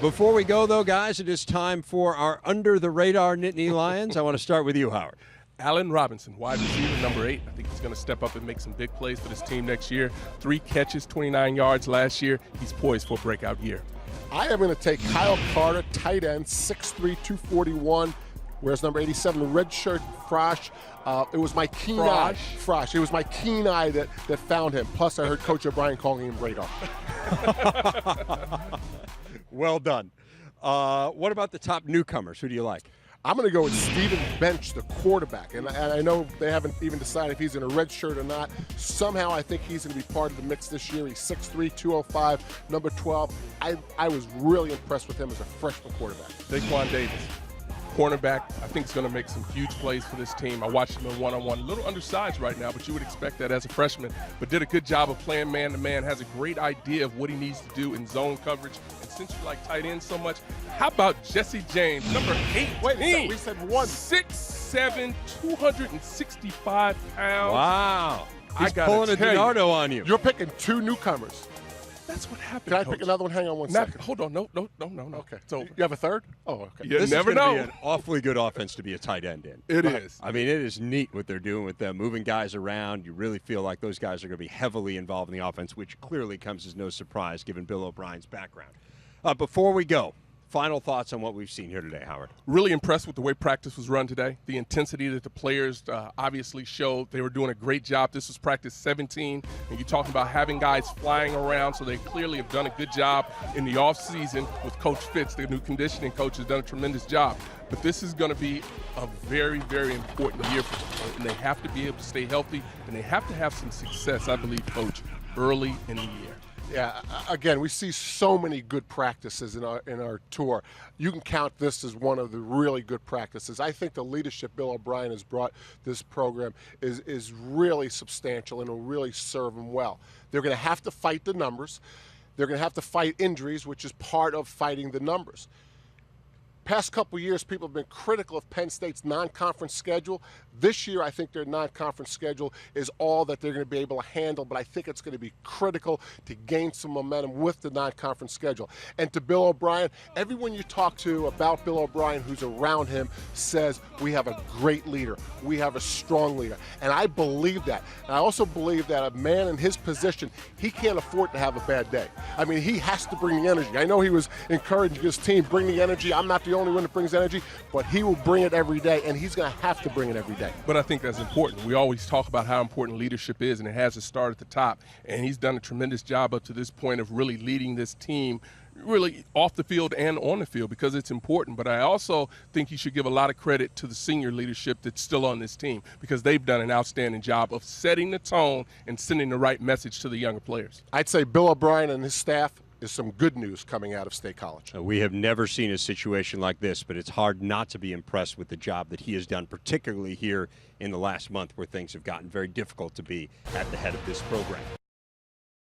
Before we go, though, guys, it is time for our under-the-radar Nittany Lions. I want to start with you, Howard. Allen Robinson, wide receiver, number 8. I think he's going to step up and make some big plays for this team next year. 3 catches, 29 yards last year. He's poised for a breakout year. I am going to take Kyle Carter, tight end, 6'3", 241. Whereas number 87, the red shirt, Frosh. It was my keen eye. Frosh. It was my keen eye that found him. Plus, I heard Coach O'Brien calling him radar. Well done. What about the top newcomers? Who do you like? I'm going to go with Steven Bench, the quarterback. And I know they haven't even decided if he's in a red shirt or not. Somehow I think he's going to be part of the mix this year. He's 6'3", 205, number 12. I was really impressed with him as a freshman quarterback. Daquan Davis, cornerback. I think he's going to make some huge plays for this team. I watched him in one-on-one. A little undersized right now, but you would expect that as a freshman. But did a good job of playing man-to-man, has a great idea of what he needs to do in zone coverage. And since you like tight ends so much, how about Jesse James, number 18? Wait, we said one. 6'7", 265 pounds. Wow. He's pulling a Donardo on you. You're picking 2 newcomers. That's what happened. Can I pick another one? Hang on one second. Hold on. No. Okay. So you have a third? Oh, okay. You This never is gonna know. be an awfully good offense to be a tight end in. It is. I mean, it is neat what they're doing with them, moving guys around. You really feel like those guys are going to be heavily involved in the offense, which clearly comes as no surprise given Bill O'Brien's background. Before we go, final thoughts on what we've seen here today, Howard. Really impressed with the way practice was run today. The intensity that the players obviously showed. They were doing a great job. This was practice 17, and you're talking about having guys flying around, so they clearly have done a good job in the offseason with Coach Fitz, the new conditioning coach, has done a tremendous job. But this is going to be a very, very important year for them, and they have to be able to stay healthy, and they have to have some success, I believe, Coach, early in the year. Yeah, again, we see so many good practices in our tour. You can count this as one of the really good practices. I think the leadership Bill O'Brien has brought this program is really substantial and will really serve them well. They're going to have to fight the numbers. They're going to have to fight injuries, which is part of fighting the numbers. Past couple years, people have been critical of Penn State's non-conference schedule. This year, I think their non-conference schedule is all that they're going to be able to handle, but I think it's going to be critical to gain some momentum with the non-conference schedule. And to Bill O'Brien, everyone you talk to about Bill O'Brien who's around him says, we have a great leader. We have a strong leader. And I believe that. And I also believe that a man in his position, he can't afford to have a bad day. I mean, he has to bring the energy. I know he was encouraging his team, bring the energy. I'm not the only one that brings energy, but he will bring it every day, and he's going to have to bring it every day. But I think that's important. We always talk about how important leadership is, and it has to start at the top. And he's done a tremendous job up to this point of really leading this team really off the field and on the field because it's important. But I also think you should give a lot of credit to the senior leadership that's still on this team because they've done an outstanding job of setting the tone and sending the right message to the younger players. I'd say Bill O'Brien and his staff is some good news coming out of State College. We have never seen a situation like this, but it's hard not to be impressed with the job that he has done, particularly here in the last month where things have gotten very difficult to be at the head of this program.